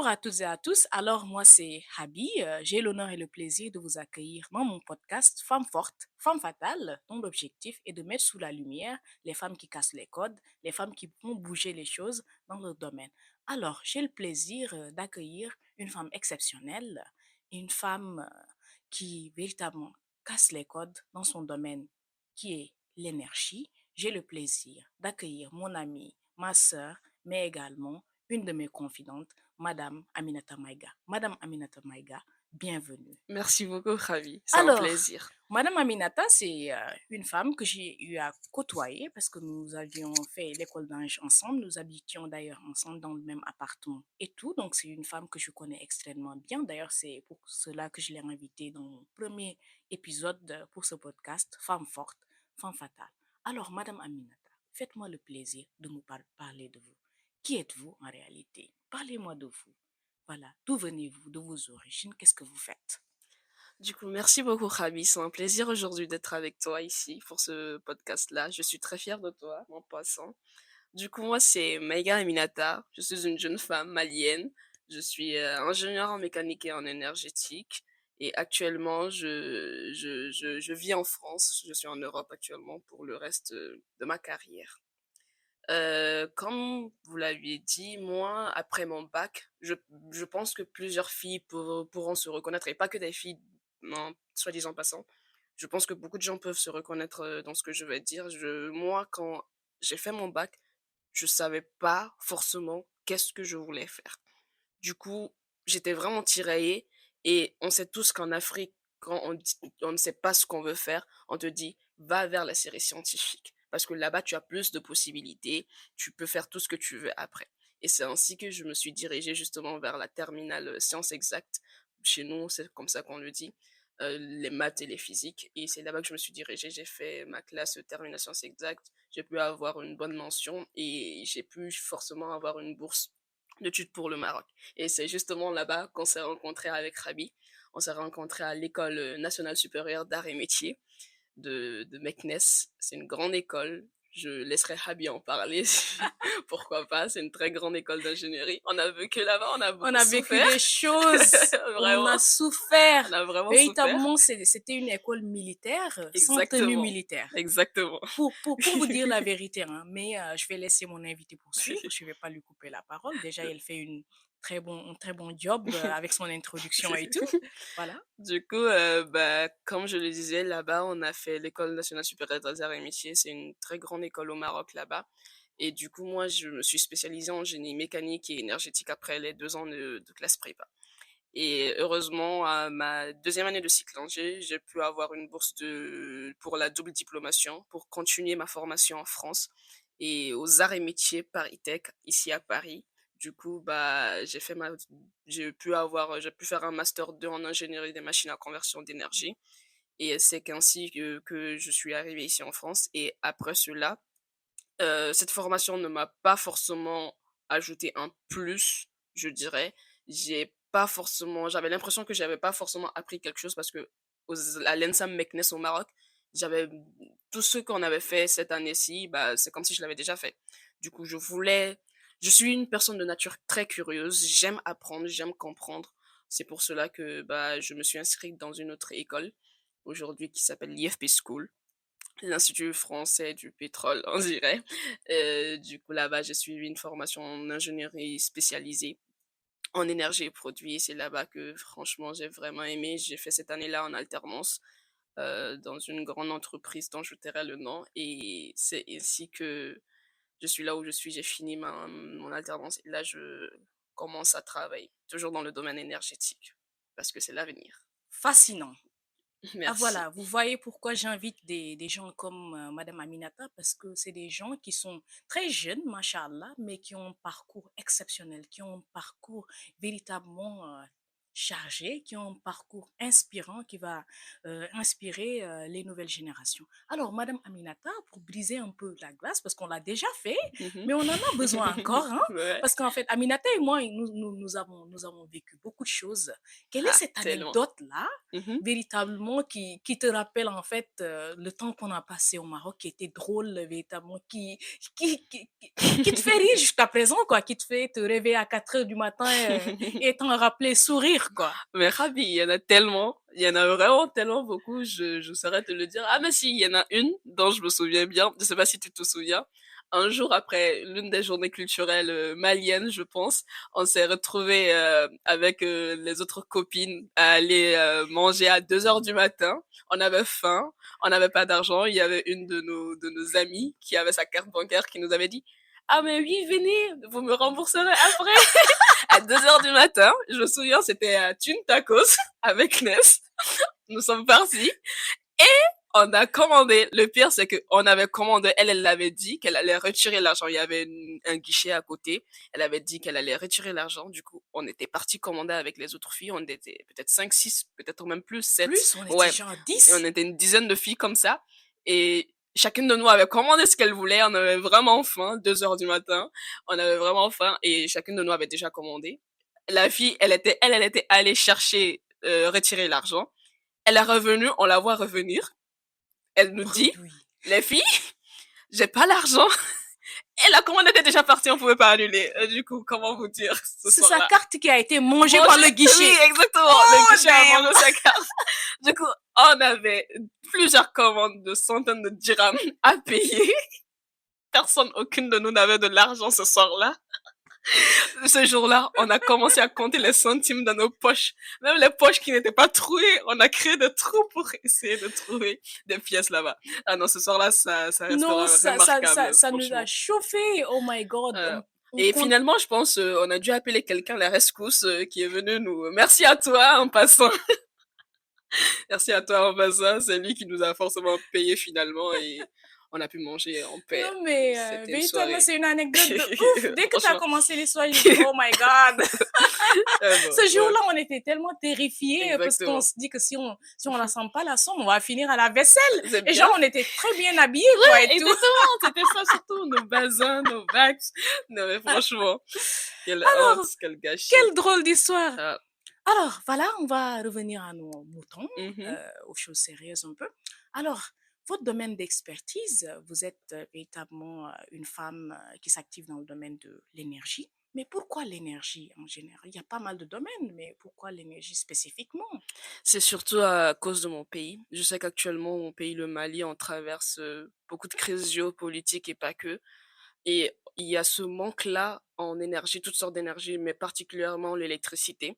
à toutes et à tous. Alors, moi, c'est Habi. J'ai l'honneur et le plaisir de vous accueillir dans mon podcast Femmes fortes, Femmes fatales, dont l'objectif est de mettre sous la lumière les femmes qui cassent les codes, les femmes qui font bouger les choses dans leur domaine. Alors, j'ai le plaisir d'accueillir une femme exceptionnelle, une femme qui véritablement casse les codes dans son domaine, qui est l'énergie. J'ai le plaisir d'accueillir mon amie, ma sœur, mais également une de mes confidentes, Madame Aminata Maïga. Madame Aminata Maïga, bienvenue. Merci beaucoup, Ravi. C'est un Alors, plaisir. Madame Aminata, c'est une femme que j'ai eu à côtoyer parce que nous avions fait l'école d'ange ensemble. Nous habitions d'ailleurs ensemble dans le même appartement et tout. Donc, c'est une femme que je connais extrêmement bien. D'ailleurs, c'est pour cela que je l'ai invitée dans mon premier épisode pour ce podcast, Femme forte, Femme fatale. Alors, Madame Aminata, faites-moi le plaisir de nous parler de vous. Qui êtes-vous en réalité? Parlez-moi de vous. Voilà, d'où venez-vous, de vos origines, qu'est-ce que vous faites? Du coup, merci beaucoup, Ravi. C'est un plaisir aujourd'hui d'être avec toi ici pour ce podcast-là. Je suis très fière de toi, en passant. Du coup, moi, c'est Maïga Aminata. Je suis une jeune femme malienne. Je suis ingénieure en mécanique et en énergétique. Et actuellement, je vis en France. Je suis en Europe actuellement pour le reste de ma carrière. Comme vous l'aviez dit, moi, après mon bac, je pense que plusieurs filles pourront se reconnaître, et pas que des filles, non, soit disant passant. Je pense que beaucoup de gens peuvent se reconnaître dans ce que je vais dire. Moi, quand j'ai fait mon bac, je savais pas forcément qu'est-ce que je voulais faire. Du coup, j'étais vraiment tiraillée, et on sait tous qu'en Afrique, quand on ne sait pas ce qu'on veut faire, on te dit va vers la série scientifique. Parce que là-bas, tu as plus de possibilités, tu peux faire tout ce que tu veux après. Et c'est ainsi que je me suis dirigée justement vers la terminale sciences exactes. Chez nous, c'est comme ça qu'on le dit, les maths et les physiques. Et c'est là-bas que je me suis dirigée. J'ai fait ma classe terminale sciences exactes. J'ai pu avoir une bonne mention et j'ai pu forcément avoir une bourse d'études pour le Maroc. Et c'est justement là-bas qu'on s'est rencontrés avec Rabi. On s'est rencontrés à l'École nationale supérieure d'art et métiers de Meknes. C'est une grande école. Je laisserai Habi en parler. Pourquoi pas? C'est une très grande école d'ingénierie. On a vu que là-bas, on a On beaucoup a vécu souffert. des choses, on a Vraiment. On souffert. a vraiment souffert. Véritablement, c'était une école militaire sans tenue Exactement. militaire. Exactement. Pour vous dire la vérité, hein, mais je vais laisser mon invité poursuivre, je ne vais pas lui couper la parole. Déjà, elle fait un très bon job avec son introduction et tout. Voilà. Du coup, bah, comme je le disais, là-bas, on a fait l'École nationale supérieure des arts et métiers. C'est une très grande école au Maroc, là-bas. Et du coup, moi, je me suis spécialisée en génie mécanique et énergétique après les 2 ans de classe prépa. Et heureusement, à ma deuxième année de cycle en j'ai pu avoir une bourse pour la double diplomation, pour continuer ma formation en France et aux arts et métiers Paris Tech, ici à Paris. Du coup, bah, j'ai pu faire un master 2 en ingénierie des machines à conversion d'énergie. Et c'est qu'ainsi que je suis arrivée ici en France. Et après cela, cette formation ne m'a pas forcément ajouté un plus, je dirais. J'avais l'impression que j'avais pas forcément appris quelque chose parce que à l'ENSAM Meknes au Maroc, j'avais tout ce qu'on avait fait cette année-ci, bah, c'est comme si je l'avais déjà fait. Du coup, je suis une personne de nature très curieuse, j'aime apprendre, j'aime comprendre. C'est pour cela que bah, je me suis inscrite dans une autre école aujourd'hui qui s'appelle l'IFP School, l'Institut français du pétrole, on dirait. Du coup, là-bas, j'ai suivi une formation en ingénierie spécialisée en énergie et produits. C'est là-bas que, franchement, j'ai vraiment aimé. J'ai fait cette année-là en alternance dans une grande entreprise dont je tairai le nom. Et c'est ainsi que je suis là où je suis. J'ai fini mon alternance et là, je commence à travailler, toujours dans le domaine énergétique, parce que c'est l'avenir. Fascinant. Ah Merci. voilà, vous voyez pourquoi j'invite des gens comme Madame Aminata, parce que c'est des gens qui sont très jeunes, machallah, mais qui ont un parcours exceptionnel, qui ont un parcours véritablement chargé, qui ont un parcours inspirant qui va inspirer les nouvelles générations. Alors, Madame Aminata, pour briser un peu la glace, parce qu'on l'a déjà fait, Mhm. mais on en a besoin encore, hein, Ouais. parce qu'en fait, Aminata et moi, nous avons vécu beaucoup de choses. Quelle est Ah, cette tellement. anecdote-là, Mhm. véritablement, qui te rappelle en fait le temps qu'on a passé au Maroc, qui était drôle, véritablement, qui te fait rire jusqu'à présent, quoi, qui te fait te réveiller à 4 heures du matin et t'en rappeler sourire, quoi. Mais Rabi, il y en a tellement, il y en a vraiment tellement beaucoup, je saurais te le dire. Ah, mais si, il y en a une dont je me souviens bien, je sais pas si tu te souviens. Un jour après l'une des journées culturelles maliennes, je pense, on s'est retrouvés avec les autres copines à aller manger à 2 heures du matin. On avait faim, on n'avait pas d'argent. Il y avait une de nos amies qui avait sa carte bancaire qui nous avait dit, ah mais oui, venez, vous me rembourserez après. À 2 heures du matin. Je me souviens, c'était à Thune Tacos avec Ness. Nous sommes partis et on a commandé. Le pire, c'est qu'on avait commandé. Elle l'avait dit qu'elle allait retirer l'argent. Il y avait un guichet à côté. Elle avait dit qu'elle allait retirer l'argent. Du coup, on était parti commander avec les autres filles. On était peut-être 5, 6, peut-être même plus, 7. Plus, on était Ouais. genre On 10. était une dizaine de filles comme ça. Et chacune de nous avait commandé ce qu'elle voulait. On avait vraiment faim. 2 heures du matin. On avait vraiment faim et chacune de nous avait déjà commandé. La fille, elle était allée chercher, retirer l'argent. Elle est revenue, on la voit revenir. Elle nous dit, Bredouille. les filles, j'ai pas l'argent. Et la commande était déjà partie, on pouvait pas annuler. Du coup, comment vous dire ce C'est sa soir-là? carte qui a été mangée par Manger, le oui, guichet. exactement. Le Oh, guichet a damn! mangé sa carte. Du coup, on avait plusieurs commandes de centaines de dirhams à payer. Personne, aucune de nous n'avait de l'argent ce soir-là. Ce jour-là, on a commencé à compter les centimes dans nos poches. Même les poches qui n'étaient pas trouées, on a créé des trous pour essayer de trouver des pièces là-bas. Ah non, ce soir-là, ça Non, restera remarquable, ça nous a franchement. chauffé. Oh my God. Euh, On et compte. finalement, je pense, on a dû appeler quelqu'un, la rescousse, qui est venu nous. Merci à toi en passant. Merci à toi en passant. C'est lui qui nous a forcément payé finalement et on a pu manger en paix. Non, mais C'était une véritablement, soirée. c'est une anecdote de ouf. Dès que tu as Franchement. commencé l'histoire, j'ai dit, oh my God. Bon, Ce ouais, jour-là, on était tellement terrifiés parce qu'on exactement. se dit que si on la sent pas la somme, on va finir à la vaisselle. C'est Et genre, bien. on était très bien habillés, quoi, et tout. Exactement, c'était ça surtout, nos bazins, nos bacs. Non mais franchement, quelle honte, Alors, quel gâchis. quelle drôle d'histoire. Ah, Alors, voilà, on va revenir à nos moutons, mhm. aux choses sérieuses un peu. Alors, votre domaine d'expertise, vous êtes véritablement une femme qui s'active dans le domaine de l'énergie. Mais pourquoi l'énergie en général? Il y a pas mal de domaines, mais pourquoi l'énergie spécifiquement? C'est surtout à cause de mon pays. Je sais qu'actuellement, mon pays, le Mali, on traverse beaucoup de crises géopolitiques et pas que. Et il y a ce manque-là en énergie, toutes sortes d'énergie, mais particulièrement l'électricité.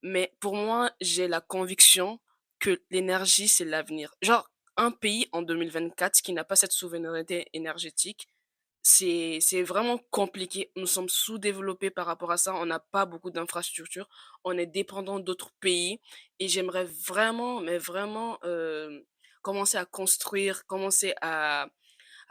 Mais pour moi, j'ai la conviction que l'énergie, c'est l'avenir. Genre, un pays en 2024 qui n'a pas cette souveraineté énergétique, c'est vraiment compliqué. Nous sommes sous-développés par rapport à ça. On n'a pas beaucoup d'infrastructures. On est dépendant d'autres pays. Et j'aimerais vraiment, mais vraiment, commencer à construire, commencer à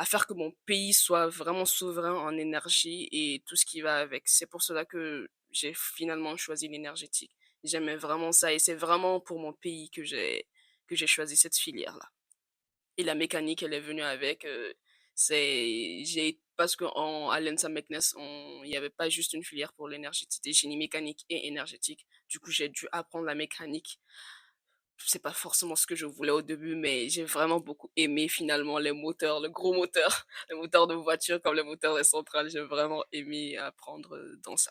faire que mon pays soit vraiment souverain en énergie et tout ce qui va avec. C'est pour cela que j'ai finalement choisi l'énergétique. J'aimais vraiment ça et c'est vraiment pour mon pays que j'ai choisi cette filière-là. Et la mécanique, elle est venue avec. Parce qu'à l'ENSA Meknes, il n'y avait pas juste une filière pour l'énergie, c'était génie mécanique et énergétique. Du coup, j'ai dû apprendre la mécanique. C'est pas forcément ce que je voulais au début, mais j'ai vraiment beaucoup aimé finalement les moteurs, le gros moteur, les moteurs de voiture comme les moteurs des centrales. J'ai vraiment aimé apprendre dans ça.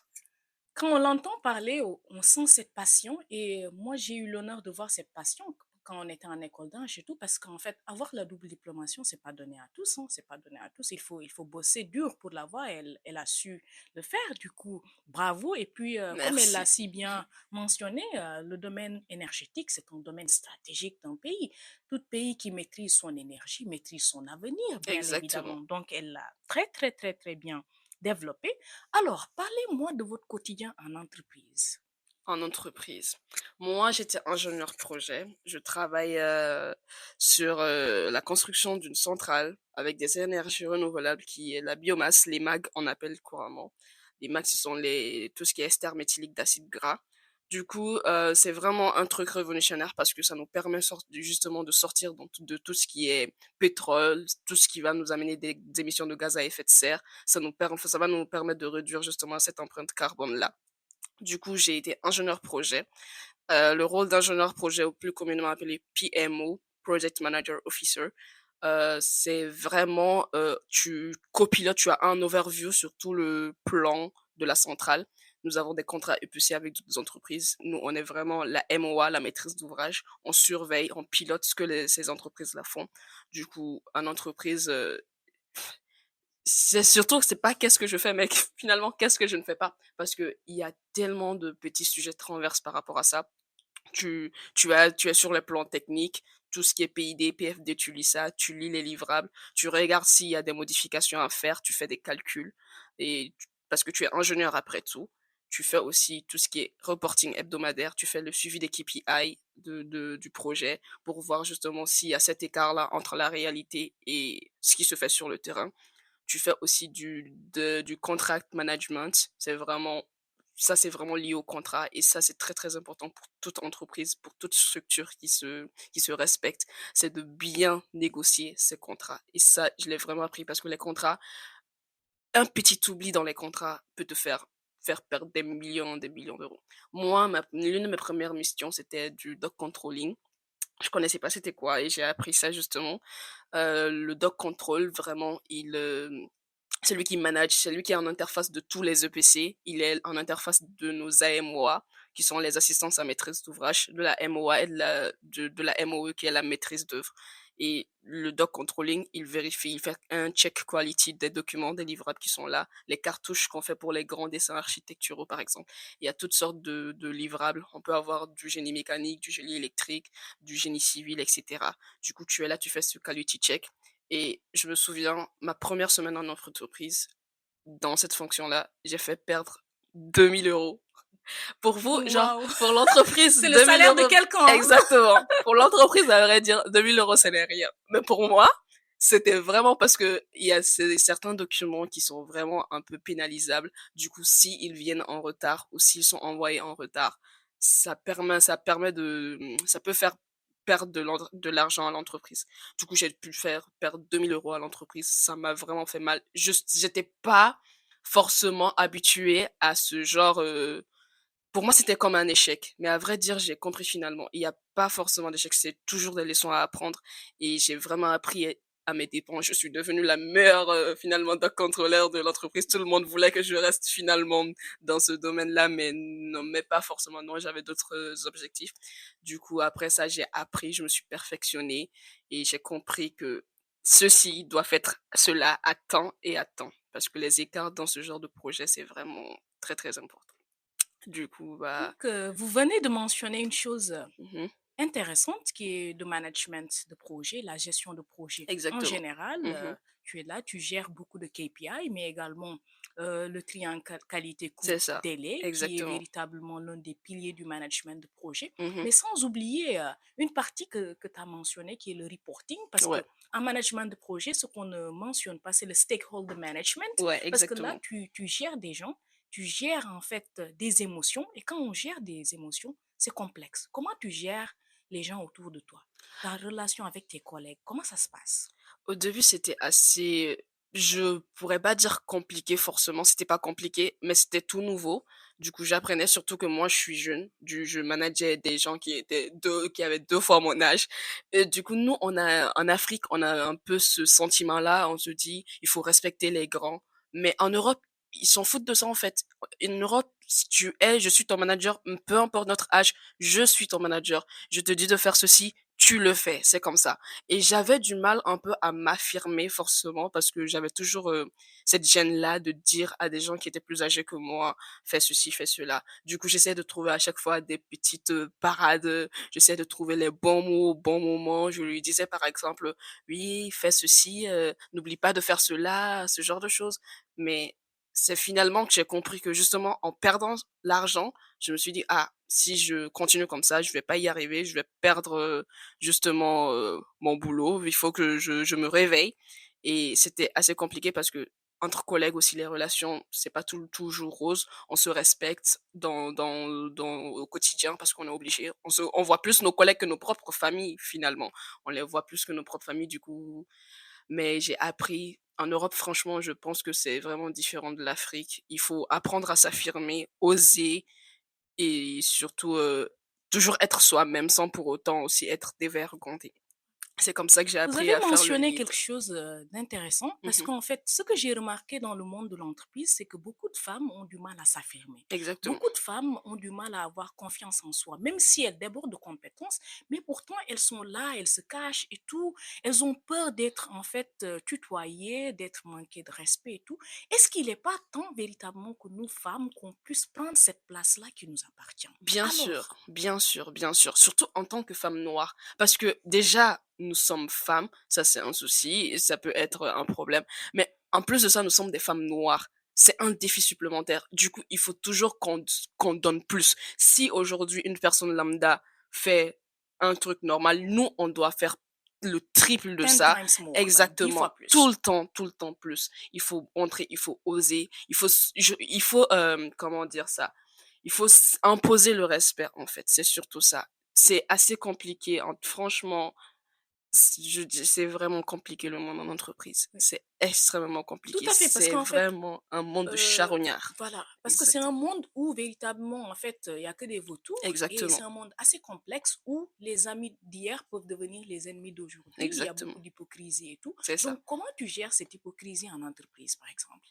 Quand on l'entend parler, on sent cette passion. Et moi, j'ai eu l'honneur de voir cette passion quand on était en école d'ingé et tout, parce qu'en fait, avoir la double diplomation, c'est pas donné à tous, hein, c'est pas donné à tous. Il faut bosser dur pour l'avoir. Elle a su le faire, du coup, bravo. Et puis, comme elle l'a Merci. si bien mentionné, le domaine énergétique, c'est un domaine stratégique d'un pays. Tout pays qui maîtrise son énergie maîtrise son avenir, bien évidemment. Exactement. Donc, elle l'a très, très, très, très bien développé. Alors, parlez-moi de votre quotidien en entreprise. En entreprise. Moi, j'étais ingénieur projet. Je travaille sur la construction d'une centrale avec des énergies renouvelables qui est la biomasse, les MAG on appelle couramment. Les MAG, ce sont tout ce qui est ester méthylique d'acide gras. Du coup, c'est vraiment un truc révolutionnaire parce que ça nous permet justement de sortir de tout ce qui est pétrole, tout ce qui va nous amener des émissions de gaz à effet de serre. Ça va nous permettre de réduire justement cette empreinte carbone-là. Du coup, j'ai été ingénieur projet. Le rôle d'ingénieur projet, ou plus communément appelé PMO, Project Manager Officer, c'est vraiment, tu copilotes, tu as un overview sur tout le plan de la centrale. Nous avons des contrats EPC avec d'autres entreprises. Nous, on est vraiment la MOA, la maîtrise d'ouvrage. On surveille, on pilote ce que ces entreprises-là font. Du coup, en entreprise, c'est surtout que c'est pas qu'est-ce que je fais, mais finalement, qu'est-ce que je ne fais pas. Parce qu'il y a tellement de petits sujets transverses par rapport à ça. Tu es sur le plan technique, tout ce qui est PID, PFD, tu lis ça, tu lis les livrables, tu regardes s'il y a des modifications à faire, tu fais des calculs parce que tu es ingénieur après tout. Tu fais aussi tout ce qui est reporting hebdomadaire, tu fais le suivi des KPI du projet pour voir justement s'il y a cet écart-là entre la réalité et ce qui se fait sur le terrain. Tu fais aussi du contract management. C'est vraiment lié au contrat et ça, c'est très, très important pour toute entreprise, pour toute structure qui se respecte. C'est de bien négocier ses contrats. Et ça, je l'ai vraiment appris parce que les contrats, un petit oubli dans les contrats peut faire perdre des millions d'euros. Moi, l'une de mes premières missions, c'était du doc controlling. Je connaissais pas c'était quoi et j'ai appris ça justement. Le doc control, vraiment, c'est lui qui manage, c'est lui qui est en interface de tous les EPC. Il est en interface de nos AMOA, qui sont les assistances à maîtrise d'ouvrage, de la MOA et de la MOE, qui est la maîtrise d'œuvre. Et le doc controlling, il vérifie, il fait un check quality des documents, des livrables qui sont là, les cartouches qu'on fait pour les grands dessins architecturaux, par exemple. Il y a toutes sortes de livrables. On peut avoir du génie mécanique, du génie électrique, du génie civil, etc. Du coup, tu es là, tu fais ce quality check. Et je me souviens, ma première semaine en entreprise, dans cette fonction-là, j'ai fait perdre 2 000 euros. Pour vous, genre, Waouh! pour l'entreprise, C'est le 2 000 salaire de euros. quelqu'un, hein? Exactement. Pour l'entreprise, à vrai dire, 2 000 euros, ce n'est rien. Mais pour moi, c'était vraiment parce que il y a certains documents qui sont vraiment un peu pénalisables. Du coup, s'ils viennent en retard ou s'ils sont envoyés en retard, ça peut faire perdre de l'argent à l'entreprise. Du coup, j'ai pu faire perdre 2 000 euros à l'entreprise. Ça m'a vraiment fait mal. Juste, j'étais pas forcément habituée à ce genre, pour moi, c'était comme un échec. Mais à vrai dire, j'ai compris finalement. Il n'y a pas forcément d'échec, c'est toujours des leçons à apprendre. Et j'ai vraiment appris à mes dépens. Je suis devenue la meilleure, finalement, doc contrôleur de l'entreprise. Tout le monde voulait que je reste finalement dans ce domaine-là, mais non, mais pas forcément. Non, j'avais d'autres objectifs. Du coup, après ça, j'ai appris, je me suis perfectionnée et j'ai compris que ceci doit être cela à temps et à temps. Parce que les écarts dans ce genre de projet, c'est vraiment très, très important. Du coup, bah, Donc, vous venez de mentionner une chose mmh intéressante qui est le management de projet, la gestion de projet. En exactement. général, Mmh tu es là, tu gères beaucoup de KPI, mais également le triangle qualité, coût, C'est ça, délai, qui est exactement. véritablement l'un des piliers du management de projet. Mmh Mais sans oublier une partie que tu as mentionnée, qui est le reporting, parce que Ouais, en management de projet, ce qu'on ne mentionne pas, c'est le stakeholder management, ouais, parce que là, exactement. tu gères des gens, tu gères en fait des émotions, et quand on gère des émotions, c'est complexe. Comment tu gères les gens autour de toi, ta relation avec tes collègues, comment ça se passe? Au début, c'était assez, je pourrais pas dire compliqué forcément, c'était pas compliqué, mais c'était tout nouveau. Du coup, j'apprenais, surtout que moi, je suis jeune. Je manageais des gens qui avaient 2 fois mon âge. Et du coup, nous, en Afrique, on a un peu ce sentiment-là. On se dit, il faut respecter les grands. Mais en Europe, ils s'en foutent de ça, en fait. En Europe, si je suis ton manager, peu importe notre âge, je suis ton manager. Je te dis de faire ceci, tu le fais. C'est comme ça. Et j'avais du mal un peu à m'affirmer forcément parce que j'avais toujours cette gêne-là de dire à des gens qui étaient plus âgés que moi, fais ceci, fais cela. Du coup, j'essayais de trouver à chaque fois des petites parades, j'essayais de trouver les bons mots au bon moment. Je lui disais par exemple, oui, fais ceci, n'oublie pas de faire cela, ce genre de choses. Mais c'est finalement que j'ai compris que justement en perdant l'argent, je me suis dit, ah, si je continue comme ça, je vais pas y arriver, je vais perdre justement mon boulot, il faut que je me réveille. Et c'était assez compliqué parce que entre collègues aussi, les relations, c'est pas toujours rose. On se respecte au quotidien parce qu'on est obligé. On voit plus nos collègues que nos propres familles, finalement. On les voit plus que nos propres familles, du coup. Mais j'ai appris, en Europe, franchement, je pense que c'est vraiment différent de l'Afrique. Il faut apprendre à s'affirmer, oser et surtout toujours être soi-même sans pour autant aussi être dévergondé. C'est comme ça que j'ai Vous appris avez à faire le mentionné quelque lead. chose d'intéressant parce Mhm. qu'en fait, ce que j'ai remarqué dans le monde de l'entreprise, c'est que beaucoup de femmes ont du mal à s'affirmer. Exactement. Beaucoup de femmes ont du mal à avoir confiance en soi, même si elles débordent de compétences, mais pourtant elles sont là, elles se cachent et tout. Elles ont peur d'être en fait tutoyées, d'être manquées de respect et tout. Est-ce qu'il n'est pas temps véritablement que nous femmes, qu'on puisse prendre cette place-là qui nous appartient? Bien sûr, Alors, bien sûr, bien sûr. Surtout en tant que femme noire. Parce que déjà, nous sommes femmes, ça c'est un souci, et ça peut être un problème. Mais en plus de ça, nous sommes des femmes noires. C'est un défi supplémentaire. Du coup, il faut toujours qu'on donne plus. Si aujourd'hui une personne lambda fait un truc normal, nous, on doit faire le triple de 10 ça. times more, ben, 10 Exactement. fois plus. Tout le temps plus. Il faut entrer, il faut oser, il faut, comment dire ça? Il faut imposer le respect, en fait. C'est surtout ça. C'est assez compliqué. Franchement, je dis, c'est vraiment compliqué le monde en entreprise. Oui. C'est extrêmement Tout compliqué. à fait, parce C'est qu'en fait, vraiment un monde de Heu, charognard. voilà, parce que c'est un Exactement. monde où véritablement, en fait, il y a que des vautours et c'est Exactement. un monde assez complexe où les amis d'hier peuvent devenir les ennemis d'aujourd'hui. Il y a beaucoup Exactement. d'hypocrisie et tout. C'est ça. Donc, comment tu gères cette hypocrisie en entreprise, par exemple?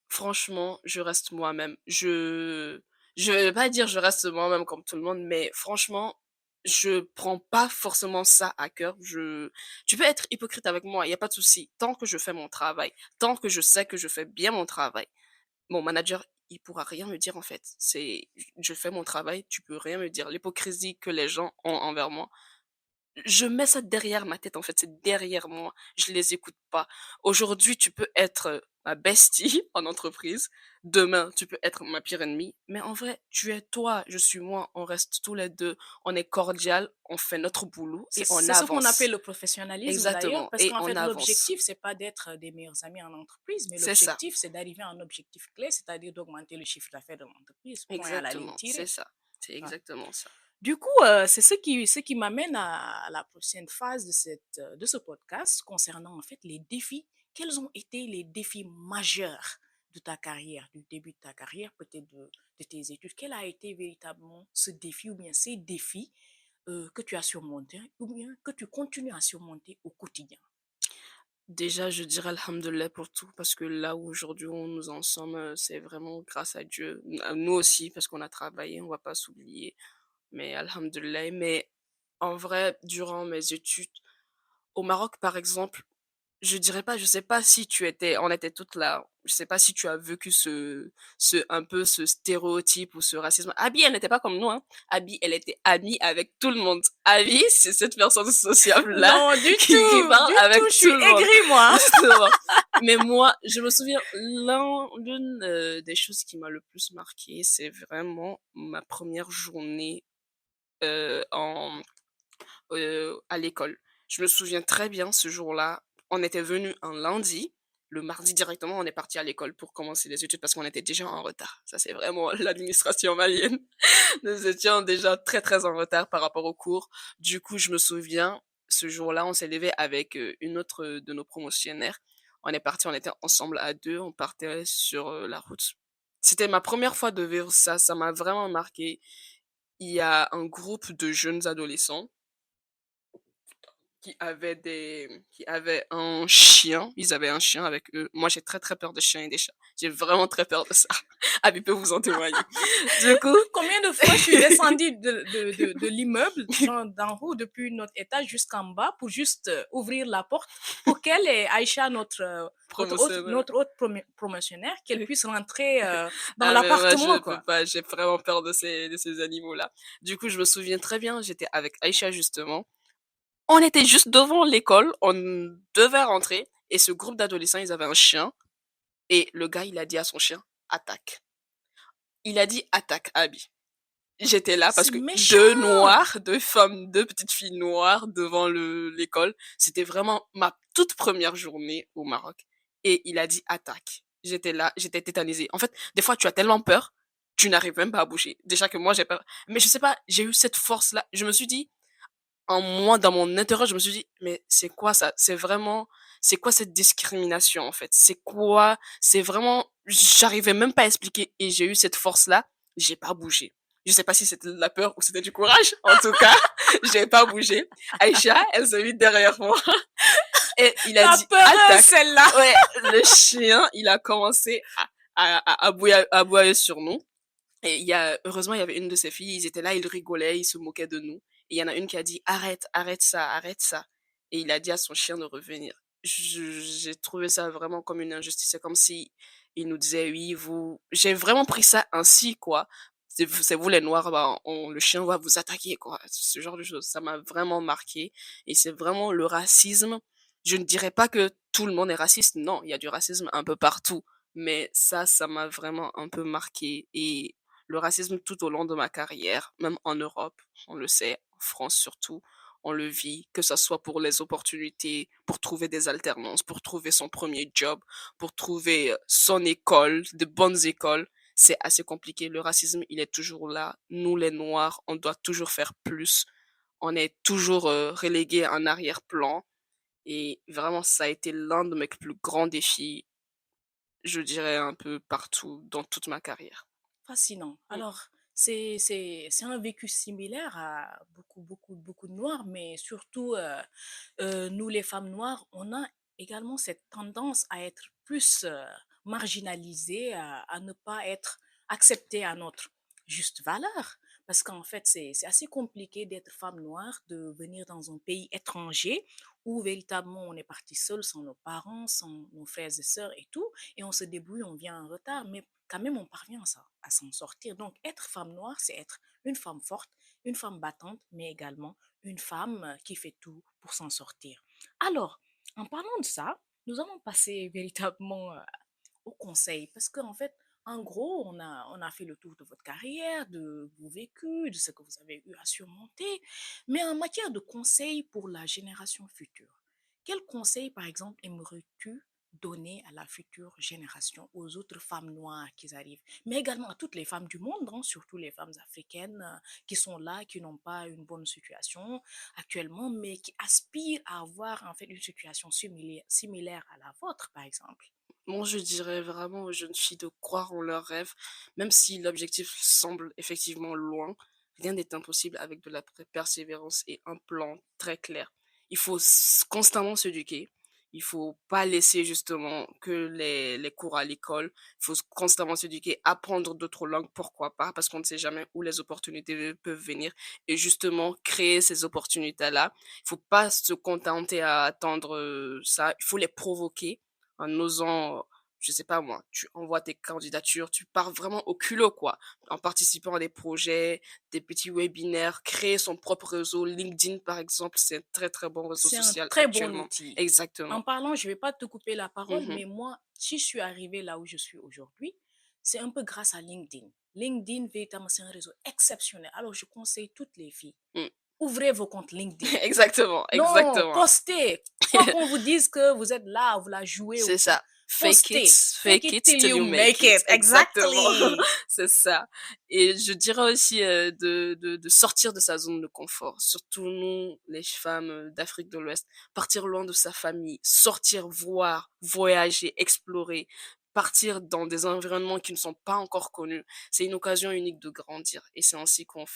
Franchement, je reste moi-même. Je vais pas dire je reste moi-même comme tout le monde, mais franchement, je prends pas forcément ça à cœur. Tu peux être hypocrite avec moi, il y a pas de souci. Tant que je fais mon travail, tant que je sais que je fais bien mon travail, mon manager, il pourra rien me dire en fait. Je fais mon travail, tu peux rien me dire. L'hypocrisie que les gens ont envers moi, je mets ça derrière ma tête, en fait, c'est derrière moi. Je les écoute pas. Aujourd'hui, tu peux être ma bestie en entreprise. Demain, tu peux être ma pire ennemie. Mais en vrai, tu es toi, je suis moi. On reste tous les deux. On est cordial, on fait notre boulot et on C'est ce qu'on appelle avance. le professionnalisme d'ailleurs, Exactement. parce Et qu'en on fait, avance. l'objectif, c'est pas d'être des meilleurs amis en entreprise, mais C'est ça. l'objectif, c'est d'arriver à un objectif clé, c'est-à-dire d'augmenter le chiffre d'affaires de l'entreprise. Point à la ligne Exactement. C'est tirée. ça. C'est Ouais. exactement ça. Du coup, c'est ce qui m'amène à la prochaine phase de ce podcast concernant en fait les défis. Quels ont été les défis majeurs de ta carrière, du début de ta carrière, peut-être de tes études? Quel a été véritablement ce défi ou bien ces défis que tu as surmontés ou bien que tu continues à surmonter au quotidien? Déjà, je dirais alhamdoulilah pour tout, parce que là où aujourd'hui où nous en sommes, c'est vraiment grâce à Dieu. À nous aussi, parce qu'on a travaillé, on va pas s'oublier. Mais alhamdoulilah. Mais en vrai, durant mes études, au Maroc, par exemple, je dirais pas, je sais pas si on était toutes là. Je sais pas si tu as vécu un peu ce stéréotype ou ce racisme. Abby, elle n'était pas comme nous, hein. Abby, elle était amie avec tout le monde. Abby, c'est cette personne sociable-là Non, qui parle du tout, avec je tout suis le monde. aigrie, moi. Justement. Mais moi, je me souviens, l'une des choses qui m'a le plus marqué, c'est vraiment ma première journée en à l'école. Je me souviens très bien ce jour-là, on était venu un lundi, le mardi directement, on est parti à l'école pour commencer les études parce qu'on était déjà en retard. Ça, c'est vraiment l'administration malienne. Nous étions déjà très, très en retard par rapport aux cours. Du coup, je me souviens, ce jour-là, on s'est levé avec une autre de nos promotionnaires. On est parti, on était ensemble à deux, on partait sur la route. C'était ma première fois de vivre ça, ça m'a vraiment marqué. Il y a un groupe de jeunes adolescents qui avaient un chien. Ils avaient un chien avec eux. Moi, j'ai très, très peur des chiens et des chats. J'ai vraiment très peur de ça. Abby peut vous en témoigner. Du coup, Combien de fois je suis descendue de l'immeuble, genre d'en haut, depuis notre étage jusqu'en bas, pour juste ouvrir la porte pour qu'elle et Aïcha, promotionnel. notre autre promotionnaire, qu'elle puisse rentrer dans Ah, mais moi, je l'appartement, peux quoi. pas. J'ai vraiment peur de ces animaux-là. Du coup, je me souviens très bien, j'étais avec Aïcha, justement. On était juste devant l'école, on devait rentrer, et ce groupe d'adolescents, ils avaient un chien, et le gars, il a dit à son chien, attaque. Il a dit attaque, Abby. J'étais là parce C'est que méchant. deux femmes, deux petites filles noires devant l'école. C'était vraiment ma toute première journée au Maroc. Et il a dit attaque. j'étais là, j'étais tétanisée. En fait, des fois, tu as tellement peur, tu n'arrives même pas à bouger. Déjà que moi, j'ai peur. Mais je sais pas, j'ai eu cette force-là. Je me suis dit, en moi, dans mon intérieur, je me suis dit, mais c'est quoi ça? C'est quoi cette discrimination, en fait? C'est quoi? C'est vraiment, j'arrivais même pas à expliquer. Et j'ai eu cette force-là, j'ai pas bougé. Je sais pas si c'était de la peur ou c'était du courage. En tout cas, j'ai pas bougé. Aïcha, elle s'est mise derrière moi. Et il a La dit, peureuse, attaque. celle-là! Ouais, le chien, il a commencé à aboyer sur nous. Et heureusement, il y avait une de ses filles, ils étaient là, ils rigolaient, ils se moquaient de nous. Et il y en a une qui a dit, arrête, arrête ça, arrête ça. Et il a dit à son chien de revenir. J'ai trouvé ça vraiment comme une injustice. C'est comme si il nous disait, oui, j'ai vraiment pris ça ainsi, quoi. C'est vous les noirs, bah, le chien va vous attaquer, quoi. Ce genre de choses. Ça m'a vraiment marqué. Et c'est vraiment le racisme. Je ne dirais pas que tout le monde est raciste. Non, il y a du racisme un peu partout. Mais ça m'a vraiment un peu marqué. Et le racisme tout au long de ma carrière, même en Europe, on le sait, en France surtout, on le vit, que ce soit pour les opportunités, pour trouver des alternances, pour trouver son premier job, pour trouver son école, de bonnes écoles. C'est assez compliqué. Le racisme, il est toujours là. Nous, les Noirs, on doit toujours faire plus. On est toujours relégués en arrière-plan. Et vraiment, ça a été l'un de mes plus grands défis, je dirais un peu partout dans toute ma carrière. Fascinant. Mm. Alors, c'est un vécu similaire à beaucoup de Noirs, mais surtout, nous, les femmes noires, on a également cette tendance à être plus marginalisées, à ne pas être acceptées à notre juste valeur. Parce qu'en fait, c'est assez compliqué d'être femme noire, de venir dans un pays étranger où véritablement on est parti seul, sans nos parents, sans nos frères et sœurs et tout, et on se débrouille, on vient en retard, mais quand même on parvient à s'en sortir. Donc être femme noire, c'est être une femme forte, une femme battante, mais également une femme qui fait tout pour s'en sortir. Alors, en parlant de ça, nous allons passer véritablement au conseil, parce qu'en fait, en gros, on a fait le tour de votre carrière, de vos vécus, de ce que vous avez eu à surmonter, mais en matière de conseils pour la génération future, quel conseil, par exemple, aimerais-tu donner à la future génération, aux autres femmes noires qui arrivent, mais également à toutes les femmes du monde, hein, surtout les femmes africaines qui sont là, qui n'ont pas une bonne situation actuellement, mais qui aspirent à avoir en fait une situation similaire à la vôtre, par exemple. Moi, je dirais vraiment aux jeunes filles de croire en leurs rêves, même si l'objectif semble effectivement loin. Rien n'est impossible avec de la persévérance et un plan très clair. Il faut constamment s'éduquer. Il faut pas laisser justement que les cours à l'école. Il faut constamment s'éduquer, apprendre d'autres langues, pourquoi pas, parce qu'on ne sait jamais où les opportunités peuvent venir. Et justement, créer ces opportunités-là. Il faut pas se contenter à attendre ça. Il faut les provoquer en osant, je sais pas moi, tu envoies tes candidatures, tu pars vraiment au culot, quoi, en participant à des projets, des petits webinaires, créer son propre réseau. LinkedIn, par exemple, c'est un très très bon réseau C'est un social très bon actuellement. outil. En Exactement. parlant, je ne vais pas te couper la parole, Mhm. mais moi, si je suis arrivée là où je suis aujourd'hui, c'est un peu grâce à LinkedIn. LinkedIn, véritablement, c'est un réseau exceptionnel. Alors, je conseille toutes les filles, Mm. ouvrez vos comptes LinkedIn. Exactement, Non, exactement. postez. Quoi qu'on vous dise que vous êtes là, vous la jouez ou C'est quoi, ça. postez. Fake Fake it it till till you you make make it. it. Exactement. Exactly. C'est ça. Et je dirais aussi de sortir de sa zone de confort. Surtout nous, les femmes d'Afrique de l'Ouest. Partir loin de sa famille. Sortir, voir, voyager, explorer. Partir dans des environnements qui ne sont pas encore connus. C'est une occasion unique de grandir. Et c'est ainsi qu'on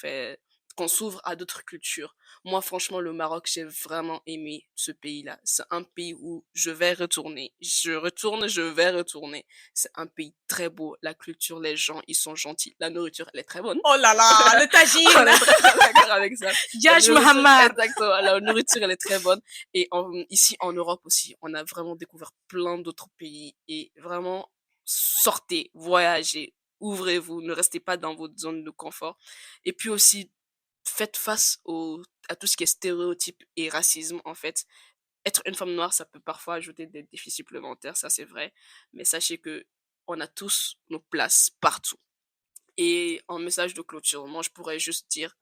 s'ouvre à d'autres cultures. Moi, franchement, le Maroc, j'ai vraiment aimé ce pays-là. C'est un pays où je vais retourner. Je retourne, je vais retourner. C'est un pays très beau. La culture, les gens, ils sont gentils. La nourriture, elle est très bonne. Oh là là, le On tagine. est très, très d'accord avec ça. La Judge nourriture, Muhammad. exactement. La nourriture, elle est très bonne. Et ici, en Europe aussi, on a vraiment découvert plein d'autres pays. Et vraiment, sortez, voyagez, ouvrez-vous. Ne restez pas dans votre zone de confort. Et puis aussi, faites face à tout ce qui est stéréotype et racisme, en fait. Être une femme noire, ça peut parfois ajouter des défis supplémentaires, ça c'est vrai. Mais sachez que on a tous nos places partout. Et en message de clôture, moi je pourrais juste dire,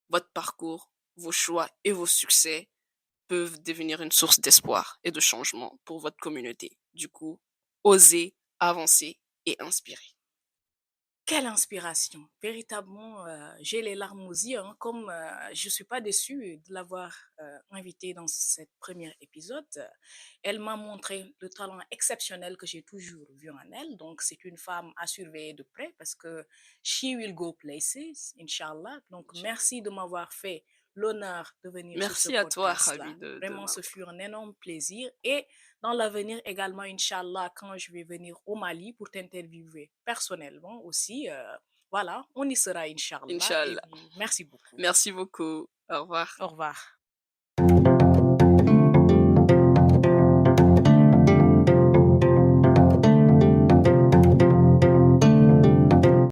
votre parcours, vos choix et vos succès peuvent devenir une source d'espoir et de changement pour votre communauté. Du coup, osez, avancer et inspirer. Quelle inspiration! Véritablement, j'ai les larmes aux yeux, hein, comme, je ne suis pas déçue de l'avoir, invitée dans cette premier épisode. Elle m'a montré le talent exceptionnel que j'ai toujours vu en elle, donc c'est une femme à surveiller de près parce que she will go places, inch'Allah. Donc Inch'Allah. merci de m'avoir fait l'honneur de venir sur ce Merci à toi, ravi podcast-là. de Vraiment, ce m'avoir. fut un énorme plaisir et dans l'avenir également, inch'Allah, quand je vais venir au Mali pour t'interviewer personnellement aussi, voilà, on y sera, inch'Allah. Et Inch'Allah. puis, merci beaucoup. Merci beaucoup. Au revoir. Au revoir.